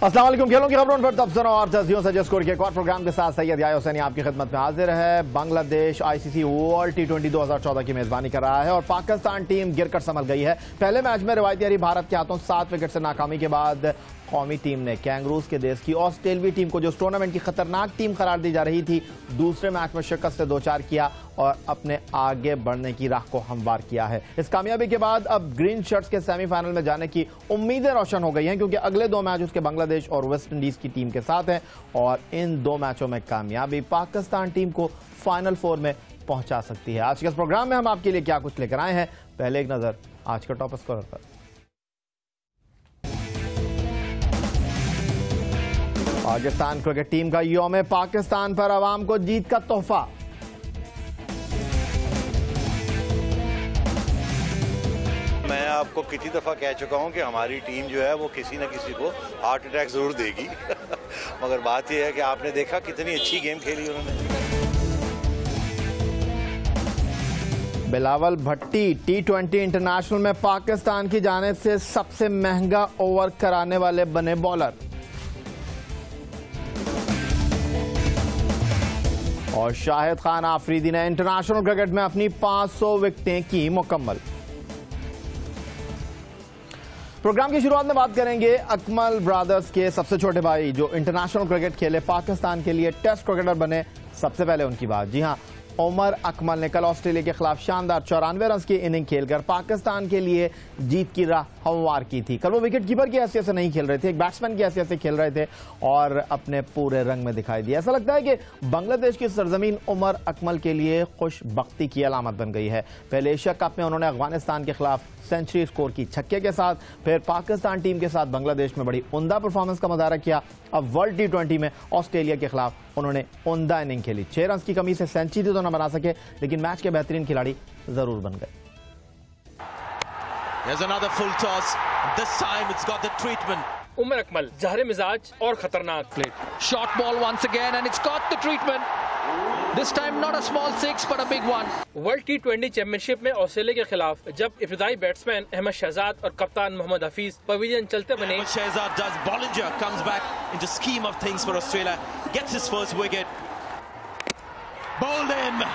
अस्सलाम वालेकुम। खेलों की खबरों पर तबसरा और तस्दीयों से स्कोर के एक और प्रोग्राम के साथ सैयद याया हुसैनी आपकी खिदमत में हाजिर है। बांग्लादेश आईसीसी वर्ल्ड टी20 2014 की मेजबानी कर रहा है और पाकिस्तान टीम गिरकर संभल गई है। पहले मैच में रिवायती हारी भारत के हाथों 7 विकेट से नाकामी के बाद कौमी टीम ने कैंगरूज के देश की ऑस्ट्रेलियाई टीम को, जो इस टूर्नामेंट की खतरनाक टीम करार दी जा रही थी, दूसरे मैच में शिकस्त से 2-4 किया और अपने आगे बढ़ने की राह को हमवार किया है। इस कामयाबी के बाद अब ग्रीन शर्ट्स के सेमीफाइनल में जाने की उम्मीदें रोशन हो गई हैं, क्योंकि अगले 2 मैच उसके बांग्लादेश और वेस्ट इंडीज की टीम के साथ हैं और इन 2 मैचों में कामयाबी पाकिस्तान टीम को फाइनल 4 में पहुंचा सकती है। आज के इस प्रोग्राम में हम आपके लिए क्या कुछ लेकर आए हैं, पहले एक नजर आज का टॉप स्कोरर पर। पाकिस्तान क्रिकेट टीम का यौम पाकिस्तान पर अवाम को जीत का तोहफा। मैं आपको कितनी दफ़ा कह चुका हूं कि हमारी टीम जो है वो किसी न किसी को हार्ट अटैक जरूर देगी मगर बात यह है कि आपने देखा कितनी अच्छी गेम खेली उन्होंने। बिलावल भट्टी टी20 इंटरनेशनल में पाकिस्तान की जानिब से सबसे महंगा ओवर कराने वाले बने बॉलर। और शाहिद खान आफरीदी ने इंटरनेशनल क्रिकेट में अपनी 500 विकेटें की मुकम्मल। प्रोग्राम की शुरुआत में बात करेंगे अकमल ब्रदर्स के सबसे छोटे भाई, जो इंटरनेशनल क्रिकेट खेले, पाकिस्तान के लिए टेस्ट क्रिकेटर बने। सबसे पहले उनकी बात, जी हां, उमर अकमल ने कल ऑस्ट्रेलिया के खिलाफ शानदार 94 रन की इनिंग खेलकर पाकिस्तान के लिए जीत की राह हमवार की थी। कल वो विकेट कीपर की हैसियत से नहीं खेल रहे थे, एक बैट्समैन की हैसियत से खेल रहे थे और अपने पूरे रंग में दिखाई दिया। ऐसा लगता है कि बांग्लादेश की सरजमीन उमर अकमल के लिए खुशबख्ती की अलामत बन गई है। पहले एशिया कप में उन्होंने अफगानिस्तान के खिलाफ सेंचुरी स्कोर की छक्के के साथ, फिर पाकिस्तान टीम के साथ बांग्लादेश में बड़ी उम्दा परफॉर्मेंस का मुजाहरा किया। अब वर्ल्ड टी20 में ऑस्ट्रेलिया के खिलाफ उन्होंने उम्दा इनिंग खेली। 6 रन की कमी से सेंचुरी तो न बना सके, लेकिन मैच के बेहतरीन खिलाड़ी जरूर बन गए। उमर अकमल जहर मिजाज और खतरनाक flat shot ball once again and it's got the treatment. This time not a small 6 but a big one. World T20 championship में ऑस्ट्रेलिया के खिलाफ जब इब्तदाई बैट्समैन अहमद शहजाद और कप्तान मोहम्मद हफीज पवेलियन चलते बने, Shahzad does Bollinger comes back into scheme of things for Australia, gets his first wicket, bowled in.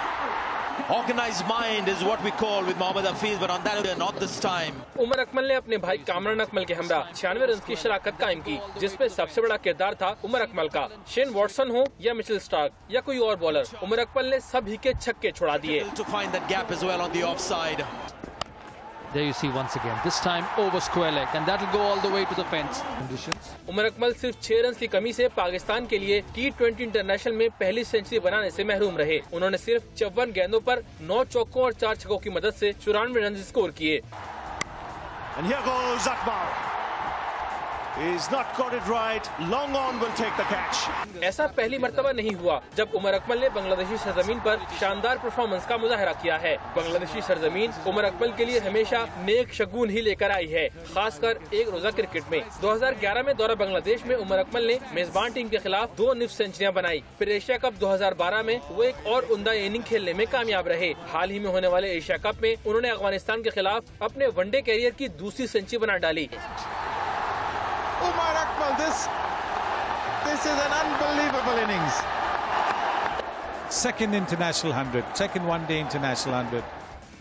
Organized mind is what we call with Mohammad Hafiz, but on that not this time. Umar Akmal ने अपने भाई कामरान अकमल के हमरा 96 run की शराकत कायम की, जिसमें सबसे बड़ा किरदार था उमर अकमल का। शेन वॉटसन हो या मिचेल स्टार्क या कोई और बॉलर, उमर अकमल ने सभी के छक्के छुड़ा दिए। To find that gap as well on the offside. There you see once again, this time over square leg and that will go all the way to the fence. Conditions. Umar Akmal सिर्फ 6 run की कमी से पाकिस्तान के लिए टी20 international में पहली century बनाने से महरूम रहे। उन्होंने सिर्फ 54 गेंदों पर 9 चौकों और 4 छक्कों की मदद से 94 रन स्कोर किए। And here goes Akmal. He's not got it right. Long on will take the catch. ऐसा पहली मर्तबा नहीं हुआ जब उमर अकमल ने बांग्लादेशी सरजमीन पर शानदार परफॉर्मेंस का मुजाहरा किया है। बांग्लादेशी सरजमीन उमर अकमल के लिए हमेशा नेक शगुन ही लेकर आई है, खासकर एक रोजा क्रिकेट में। 2011 में दौरा बांग्लादेश में उमर अकमल ने मेजबान टीम के खिलाफ 2 निफ सेंचुरियां बनाई। फिर एशिया कप 2012 में वो एक और उम्दा इनिंग खेलने में कामयाब रहे। हाल ही में होने वाले एशिया कप में उन्होंने अफगानिस्तान के खिलाफ अपने वनडे कैरियर की दूसरी सेंचुरी बना डाली। Umar Akmal, this is an unbelievable innings. Second international 100, second one-day international 100.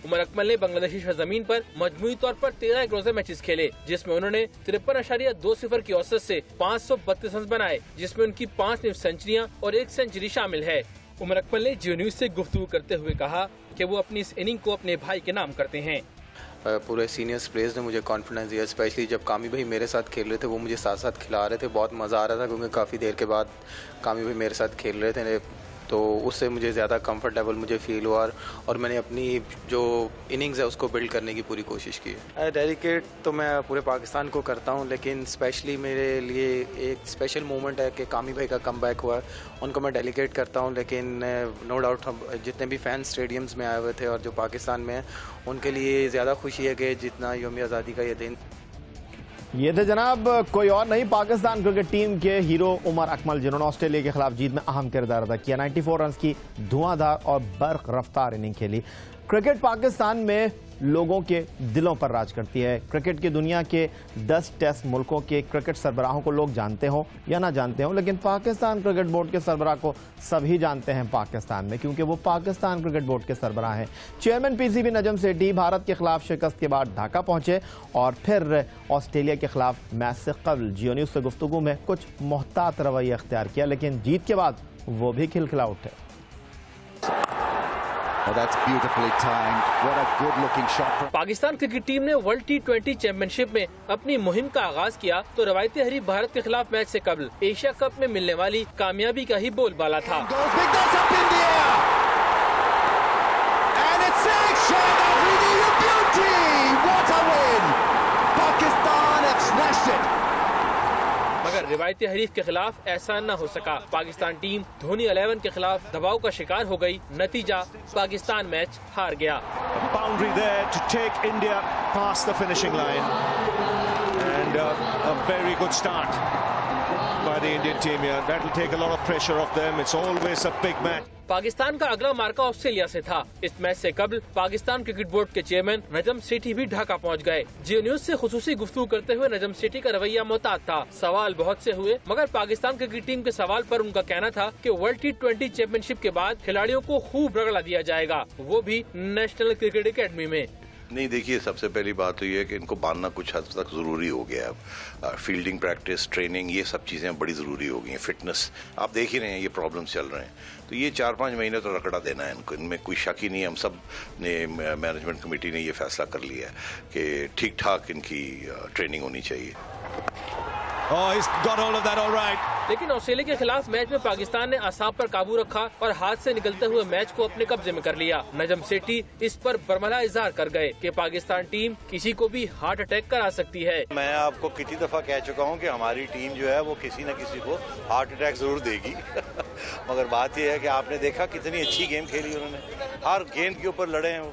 Umar Akmal ने बांग्लादेशी सरजमीन पर मजमूई तौर पर 13 एक रोजा मैचेस खेले, जिसमें उन्होंने 53.20 की औसत से 532 रन बनाए, जिसमें उनकी 5 निफ सेंचुरियां और 1 सेंचुरी शामिल है। उमर अकमल ने जियो न्यूज से गुफ्तगू करते हुए कहा कि वो अपनी इस इनिंग को अपने भाई के नाम करते हैं। पूरे सीनियर्स प्लेयर्स ने मुझे कॉन्फिडेंस दिया, स्पेशली जब कामी भाई मेरे साथ खेल रहे थे, वो मुझे साथ साथ खिला रहे थे। बहुत मज़ा आ रहा था क्योंकि काफ़ी देर के बाद कामी भाई मेरे साथ खेल रहे थे, तो उससे मुझे ज़्यादा कंफर्टेबल मुझे फील हुआ और मैंने अपनी जो इनिंग्स है उसको बिल्ड करने की पूरी कोशिश की है। डेडिकेट तो मैं पूरे पाकिस्तान को करता हूँ, लेकिन स्पेशली मेरे लिए एक स्पेशल मोमेंट है कि कामी भाई का कमबैक हुआ, उनको मैं डेडिकेट करता हूँ। लेकिन नो डाउट जितने भी फैन स्टेडियम्स में आए हुए थे और जो पाकिस्तान में हैं, उनके लिए ज़्यादा खुशी है कि जितना यौम आज़ादी का ये दिन। ये थे जनाब कोई और नहीं, पाकिस्तान क्रिकेट टीम के हीरो उमर अकमल, जिन्होंने ऑस्ट्रेलिया के खिलाफ जीत में अहम किरदार अदा किया। 94 रन की धुआंधार और बर्क रफ्तार इनिंग खेली। क्रिकेट पाकिस्तान में लोगों के दिलों पर राज करती है। क्रिकेट की दुनिया के 10 टेस्ट मुल्कों के क्रिकेट सरबराहों को लोग जानते हो या ना जानते हो, लेकिन पाकिस्तान क्रिकेट बोर्ड के सरबराह को सभी जानते हैं पाकिस्तान में, क्योंकि वो पाकिस्तान क्रिकेट बोर्ड के सरबराह हैं। चेयरमैन पीसीबी नजम सेठी भारत के खिलाफ शिकस्त के बाद ढाका पहुंचे और फिर ऑस्ट्रेलिया के खिलाफ मैच से कबल जियो न्यूज से गुफ्तगू में कुछ मोहतात रवैया अख्तियार किया, लेकिन जीत के बाद वो भी खिलखिला उठे। पाकिस्तान क्रिकेट टीम ने वर्ल्ड T20 चैंपियनशिप में अपनी मुहिम का आगाज किया तो रवायती हरीफ भारत के खिलाफ मैच से कबल एशिया कप में मिलने वाली कामयाबी का ही बोलबाला था। मगर रिवायती हरीफ के खिलाफ ऐसा न हो सका। पाकिस्तान टीम धोनी 11 के खिलाफ दबाव का शिकार हो गई। नतीजा पाकिस्तान मैच हार गया। Boundary there to take India past the finishing line, and a very good start by the Indian team here. That will take a lot of pressure off them. It's always a big match. Pakistan का अगला मार्का Australia से था। इस match से कबल Pakistan cricket board के chairman Najam Sethi भी ढाका पहुंच गए। जियो न्यूज से खुसूसी गुफ्तगू करते हुए नजम सेठी का रवैया मोहतात था। सवाल बहुत से हुए, मगर पाकिस्तान क्रिकेट टीम के सवाल पर उनका कहना था कि वर्ल्ड T20 चैंपियनशिप के बाद खिलाड़ियों को खूब रगड़ा दिया जाएगा, वो भी नेशनल क्रिकेट एकेडमी में। नहीं, देखिए, सबसे पहली बात तो ये है कि इनको बांधना कुछ हद तक ज़रूरी हो गया है। अब फील्डिंग प्रैक्टिस, ट्रेनिंग, ये सब चीज़ें बड़ी ज़रूरी हो गई हैं। फिटनेस आप देख ही रहे हैं, ये प्रॉब्लम्स चल रहे हैं, तो ये 4-5 महीने तो रगड़ा देना है इनको, इनमें कोई शक ही नहीं है। हम सब ने, मैनेजमेंट कमेटी ने ये फैसला कर लिया है कि ठीक ठाक इनकी ट्रेनिंग होनी चाहिए। Oh, he's got all of that, all right. लेकिन ऑस्ट्रेलिया के खिलाफ मैच में पाकिस्तान ने असाब पर काबू रखा और हाथ से निकलते हुए मैच को अपने कब्जे में कर लिया। नजम सेठी इस पर बरमला इजहार कर गए कि पाकिस्तान टीम किसी को भी हार्ट अटैक करा सकती है। मैं आपको कितनी दफा कह चुका हूँ कि हमारी टीम जो है वो किसी न किसी को हार्ट अटैक जरूर देगी। मगर बात यह है कि आपने देखा कितनी अच्छी गेम खेली उन्होंने, हर गेंद के ऊपर लड़े हैं वो।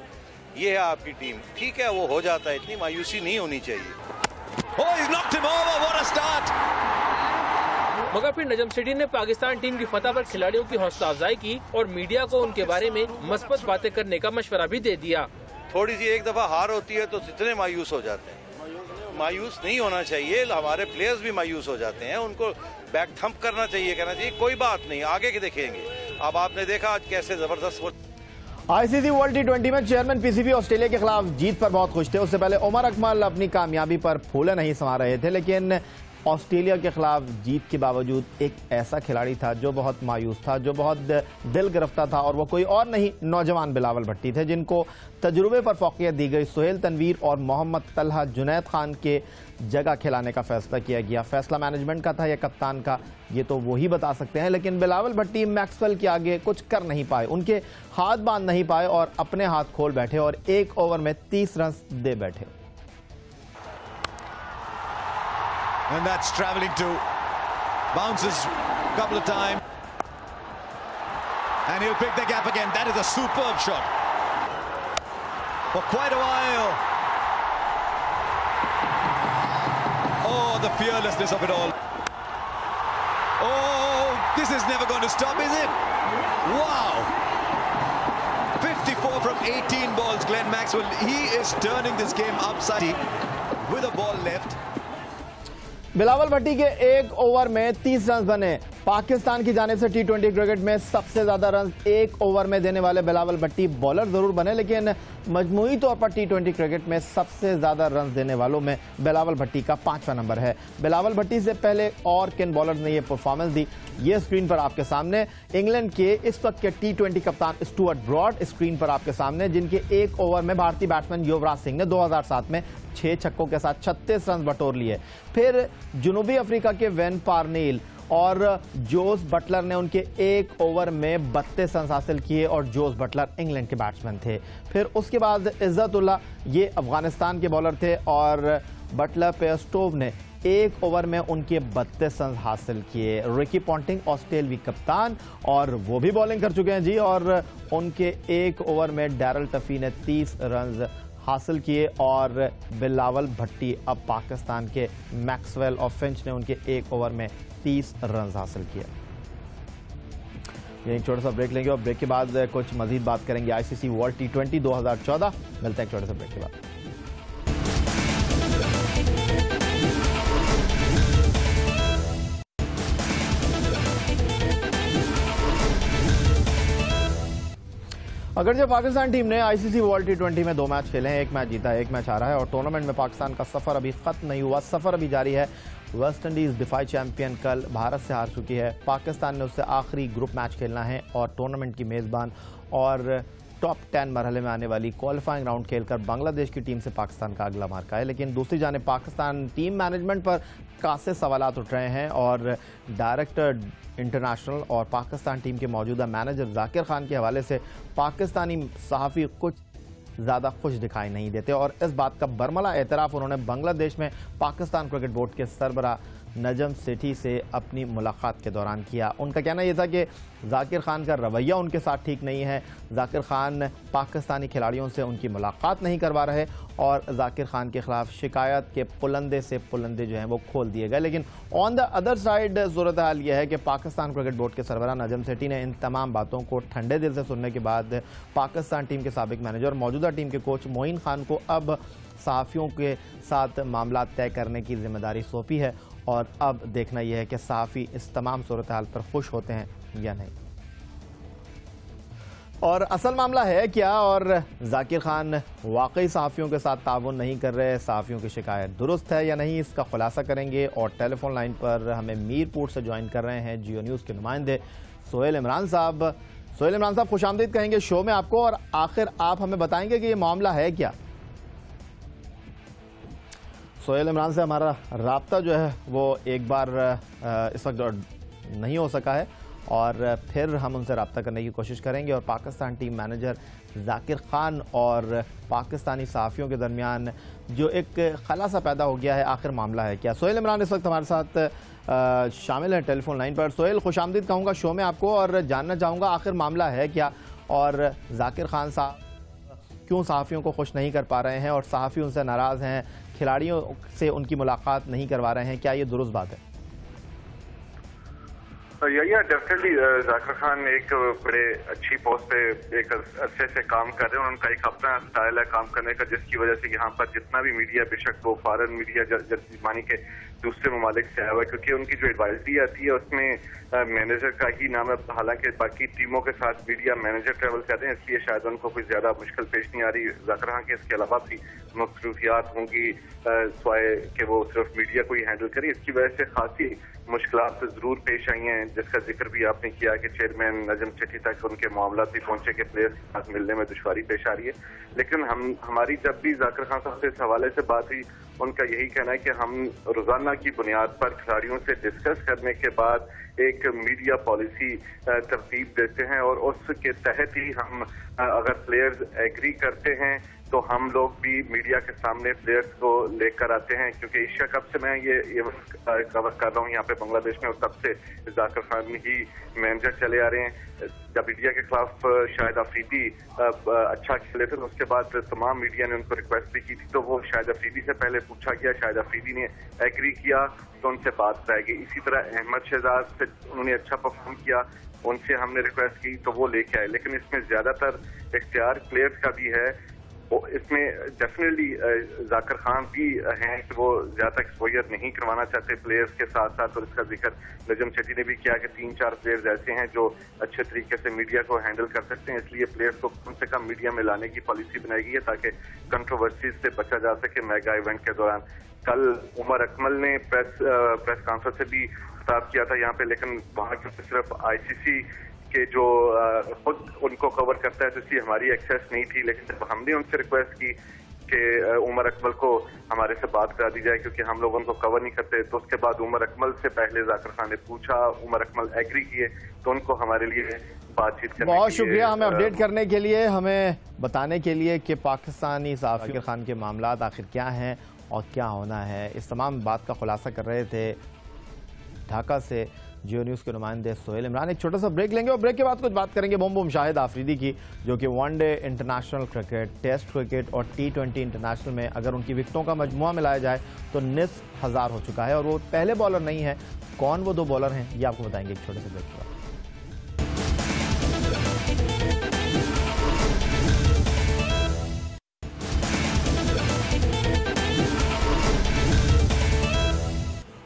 ये है आपकी टीम, ठीक है, वो हो जाता है, इतनी मायूसी नहीं होनी चाहिए। Oh, he's knocked him over. What a start! मगर फिर नजम सेठी ने पाकिस्तान टीम की फतह पर खिलाड़ियों की हौसला अफजाई की और मीडिया को उनके बारे में मस्बत बातें करने का मशवरा भी दे दिया। थोड़ी सी एक दफा हार होती है तो इतने मायूस हो जाते हैं। मायूस नहीं होना चाहिए, हमारे प्लेयर्स भी मायूस हो जाते हैं, उनको बैक थंप करना चाहिए, कहना चाहिए कोई बात नहीं, आगे के देखेंगे। अब आपने देखा आज कैसे जबरदस्त आईसीसी वर्ल्ड T20 में चेयरमैन पीसीबी ऑस्ट्रेलिया के खिलाफ जीत पर बहुत खुश थे। उससे पहले उमर अकमल अपनी कामयाबी पर फूले नहीं समा रहे थे, लेकिन ऑस्ट्रेलिया के खिलाफ जीत के बावजूद एक ऐसा खिलाड़ी था जो बहुत मायूस था, जो बहुत दिल गिरफ्ता था, और वो कोई और नहीं, नौजवान बिलावल भट्टी थे, जिनको तजुर्बे पर फौकियत दी गई। सुहेल तनवीर और मोहम्मद तलहा जुनैद खान के जगह खिलाने का फैसला किया गया। फैसला मैनेजमेंट का था या कप्तान का, ये तो वो ही बता सकते हैं, लेकिन बिलावल भट्टी मैक्सवेल के आगे कुछ कर नहीं पाए, उनके हाथ बांध नहीं पाए और अपने हाथ खोल बैठे और एक ओवर में 30 रन दे बैठे। And that's travelling to bounces a couple of times, and he'll pick the gap again. That is a superb shot for quite a while. Oh, the fearlessness of it all. Oh, this is never going to stop, is it? Wow. 54 from 18 balls, Glenn Maxwell. He is turning this game upside with a ball left. Bilawal भट्टी के एक over में 30 run बने। पाकिस्तान की जानिब से T20 cricket में सबसे ज्यादा रन एक ओवर में देने वाले बिलावल भट्टी बॉलर जरूर बने, लेकिन मजमूई तौर पर T20 क्रिकेट में सबसे ज्यादा रन देने वालों में बिलावल भट्टी का 5वां नंबर है। बिलावल भट्टी से पहले और किन बॉलर्स ने यह परफॉर्मेंस दी, ये स्क्रीन पर आपके सामने। इंग्लैंड के इस वक्त के T20 कप्तान स्टुअर्ट ब्रॉड स्क्रीन पर आपके सामने, जिनके एक ओवर में भारतीय बैट्समैन युवराज सिंह ने 2007 में 6 छक्कों के साथ 36 रन बटोर लिए। फिर जनूबी अफ्रीका के वेन पार्नेल और जोस बटलर ने उनके एक ओवर में 32 रन हासिल किए, और जोस बटलर इंग्लैंड के बैट्समैन थे। फिर उसके बाद इज्जतुल्लाह, ये अफगानिस्तान के बॉलर थे, और बटलर पेयरस्टोव ने एक ओवर में उनके 32 रन हासिल किए। रिकी पॉन्टिंग ऑस्ट्रेलियावी कप्तान, और वो भी बॉलिंग कर चुके हैं जी, और उनके एक ओवर में डैरल टफी ने 30 रन हासिल किए, और बिलावल भट्टी अब पाकिस्तान के मैक्सवेल और फिंच ने उनके एक ओवर में 30 रन हासिल किए। एक छोटा सा ब्रेक लेंगे और ब्रेक के बाद कुछ मजीद बात करेंगे आईसीसी वर्ल्ड T20 2014। मिलते हैं एक छोटे से ब्रेक के बाद। अगरचे पाकिस्तान टीम ने आईसीसी वर्ल्ड T20 में 2 मैच खेले हैं, 1 मैच जीता है, 1 मैच हारा है और टूर्नामेंट में पाकिस्तान का सफर अभी खत्म नहीं हुआ, सफर अभी जारी है। वेस्ट इंडीज डिफाई चैंपियन कल भारत से हार चुकी है। पाकिस्तान ने उससे आखिरी ग्रुप मैच खेलना है और टूर्नामेंट की मेजबान और टॉप 10 मरहले में आने वाली क्वालिफाइंग राउंड खेलकर बांग्लादेश की टीम से पाकिस्तान का अगला मार्का है। लेकिन दूसरी जानिब पाकिस्तान टीम मैनेजमेंट पर खासे सवालात उठ रहे हैं और डायरेक्टर इंटरनेशनल और पाकिस्तान टीम के मौजूदा मैनेजर जाकिर खान के हवाले से पाकिस्तानी सहाफ़ी कुछ ज़्यादा खुश दिखाई नहीं देते और इस बात का बरमला एतराफ़ उन्होंने बांग्लादेश में पाकिस्तान क्रिकेट बोर्ड के सरबराह नजम सेठी से अपनी मुलाकात के दौरान किया। उनका कहना यह था कि जाकिर खान का रवैया उनके साथ ठीक नहीं है, जाकिर खान पाकिस्तानी खिलाड़ियों से उनकी मुलाकात नहीं करवा रहे और जाकिर खान के खिलाफ शिकायत के पुलंदे से पुलंदे जो हैं वो खोल दिए गए। लेकिन ऑन द अदर साइड सूरत हाल यह है कि पाकिस्तान क्रिकेट बोर्ड के सरबराह नजम सेठी ने इन तमाम बातों को ठंडे दिल से सुनने के बाद पाकिस्तान टीम के साबिक मैनेजर और मौजूदा टीम के कोच मोइन खान को अब सहाफ़ियों के साथ मामला तय करने की जिम्मेदारी सौंपी है और अब देखना यह है कि सहाफ़ी इस तमाम सूरत हाल पर खुश होते हैं या नहीं। और असल मामला है क्या और जाकिर खान वाकई सहाफ़ियों के साथ ताउन नहीं कर रहे, सहाफ़ियों की शिकायत दुरुस्त है या नहीं, इसका खुलासा करेंगे। और टेलीफोन लाइन पर हमें मीरपुर से ज्वाइन कर रहे हैं जियो न्यूज़ के नुमाइंदे सोहेल इमरान साहब। सोहेल इमरान साहब, खुशामदीद कहेंगे शो में आपको और आखिर आप हमें बताएंगे कि ये मामला है क्या। सोहेल इमरान से हमारा राब्ता जो है वो एक बार इस वक्त नहीं हो सका है और फिर हम उनसे रब्ता करने की कोशिश करेंगे और पाकिस्तान टीम मैनेजर जाकिर खान और पाकिस्तानी सहाफ़ियों के दरमियान जो एक खला सा पैदा हो गया है, आखिर मामला है क्या। सोहेल इमरान इस वक्त हमारे साथ शामिल हैं टेलीफोन लाइन पर। सोहेल, खुशामदीद कहूँगा शो में आपको और जानना चाहूँगा आखिर मामला है क्या और जाकिर खान साहब क्यों सहाफ़ियों को खुश नहीं कर पा रहे हैं और सहाफ़ी उनसे नाराज़ हैं, खिलाड़ियों से उनकी मुलाकात नहीं करवा रहे हैं, क्या ये दुरुस्त बात है? या डेफिनेटली जाकिर खान एक बड़े अच्छी पोस्ट पे एक अच्छे से काम कर रहे हैं। उनका एक अपना स्टाइल है काम करने का, जिसकी वजह से यहाँ पर जितना भी मीडिया, बेशक वो फॉरेन मीडिया मानी के दूसरे ममालिक से आया हुआ है, क्योंकि उनकी जो एडवाइजरी आती है उसमें मैनेजर का ही नाम है। हालांकि बाकी टीमों के साथ मीडिया मैनेजर ट्रेवल करते हैं, इसलिए शायद उनको कुछ ज्यादा मुश्किल पेश नहीं आ रही जाकिर खान के। इसके अलावा भी मसरूफियात होंगी स्वाय कि वो सिर्फ मीडिया को ही हैंडल करे, इसकी वजह से खासी मुश्किलात जरूर पेश आई हैं, जिसका जिक्र भी आपने किया कि चेयरमैन नजम सेठी तक उनके मामला भी पहुंचे कि प्लेयर्स के साथ मिलने में दुश्वारी पेश आ रही है। लेकिन हमारी जब भी जाकिर खान साहब से इस हवाले से बात हुई, उनका यही कहना है कि हम रोजाना की बुनियाद पर खिलाड़ियों से डिस्कस करने के बाद एक मीडिया पॉलिसी तरतीब देते हैं और उसके तहत ही हम अगर प्लेयर्स एग्री करते हैं तो हम लोग भी मीडिया के सामने प्लेयर्स को लेकर आते हैं। क्योंकि एशिया कप से मैं ये कवर कर रहा हूँ यहाँ पे बांग्लादेश में, और तब से जाकिर खान ही मैनेजर चले आ रहे हैं। जब इंडिया के खिलाफ शाहिद अफरीदी अच्छा खेले थे तो उसके बाद तमाम मीडिया ने उनको रिक्वेस्ट भी की थी, तो वो शाहिद अफरीदी से पहले पूछा गया, शाहिद अफरीदी ने एग्री किया तो उनसे बात रहेगी। इसी तरह अहमद शहजाद से उन्होंने अच्छा परफॉर्म किया, उनसे हमने रिक्वेस्ट की तो वो लेके आए। लेकिन इसमें ज्यादातर इख्तियार प्लेयर्स का भी है, इसमें डेफिनेटली जाकिर खान भी हैं कि वो ज्यादा एक्सपोजर नहीं करवाना चाहते प्लेयर्स के साथ साथ। और इसका जिक्र नजम सेठी ने भी किया कि 3-4 प्लेयर्स ऐसे हैं जो अच्छे तरीके से मीडिया को हैंडल कर सकते हैं, इसलिए प्लेयर्स को कम से कम मीडिया में लाने की पॉलिसी बनाई गई है ताकि कंट्रोवर्सीज से बचा जा सके मेगा इवेंट के दौरान। कल उमर अकमल ने प्रेस कॉन्फ्रेंस से भी खिताब किया था यहाँ पे, लेकिन वहाँ के सिर्फ आईसीसी के जो खुद उनको कवर करता है तो इसलिए हमारी एक्सेस नहीं थी। लेकिन जब हमने उनसे रिक्वेस्ट की कि उमर अकमल को हमारे से बात करा दी जाए क्योंकि हम लोग उनको कवर नहीं करते, तो उसके बाद उमर अकमल से पहले जाकिर खान ने पूछा, उमर अकमल एग्री किए तो उनको हमारे लिए बातचीत करने बहुत शुक्रिया हमें अपडेट करने के लिए, हमें बताने के लिए कि पाकिस्तानी जाकिर खान के मामला आखिर क्या हैं और क्या होना है। इस तमाम बात का खुलासा कर रहे थे ढाका से जियो न्यूज़ के नुमाइंदे सोहेल इमरान। एक छोटा सा ब्रेक लेंगे और ब्रेक के बाद कुछ बात करेंगे बम शाहिद आफरीदी की, जो कि one day international cricket, test cricket और T20 इंटरनेशनल में अगर उनकी विकेटों का मजमुआ मिलाया जाए तो 19,000 हो चुका है और वो पहले बॉलर नहीं है। कौन वो 2 बॉलर हैं ये आपको बताएंगे एक छोटे से ब्रेक के बाद।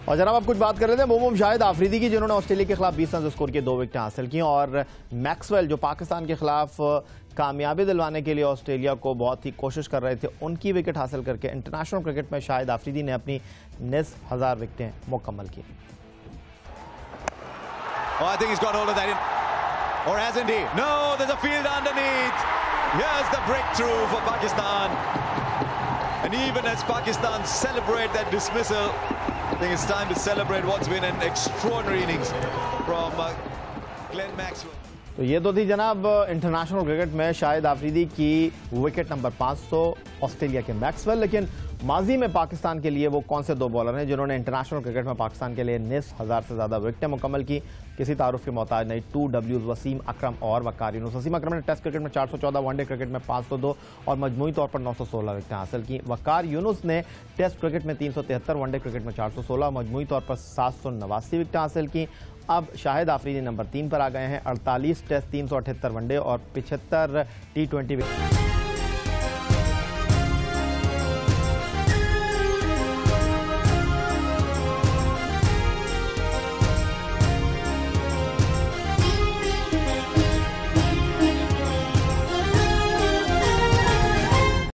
और जनाब आप कुछ बात कर रहे थे मोहम्मद शाहिद आफरीदी की, जिन्होंने ऑस्ट्रेलिया के खिलाफ 20 रन स्कोर किए, 2 विकेटें हासिल की, और मैक्सवेल जो पाकिस्तान के खिलाफ कामयाबी दिलवाने के लिए ऑस्ट्रेलिया को बहुत ही कोशिश कर रहे थे, उनकी विकेट हासिल करके इंटरनेशनल क्रिकेट में शाहिद आफरीदी ने अपनी 19,000 विकेटें मुकम्मल की। I think he's got all of that in. Or hasn't he? No, there's a field underneath. Here's the breakthrough for Pakistan. And even as Pakistan celebrate that dismissal, I think it's time to celebrate what's been an extraordinary innings from Glenn Maxwell. तो ये तो थी जनाब international cricket में शाहिद आफरीदी की wicket number 500 Australia के Maxwell. लेकिन माजी में पाकिस्तान के लिए वो कौन से 2 बॉलर हैं जिन्होंने इंटरनेशनल क्रिकेट में पाकिस्तान के लिए 19,000 से ज्यादा विकेटें मुकम्मल की? किसी तारुफ के मोहताज नहीं, 2 Ws वसीम अकरम और वकार यूनुस। वसीम अकरम ने टेस्ट क्रिकेट में 414, वनडे क्रिकेट में 502 और मजमूई तौर पर 916 विकेटें हासिल की। वकार यूनुस ने टेस्ट क्रिकेट में 373, वनडे क्रिकेट में 416, मजमूई तौर पर 789 विकेटें हासिल की। अब शाहिद आफरीदी नंबर 3 पर आ गए हैं, 48 टेस्ट, 378 वनडे और 75 T20 विकेट।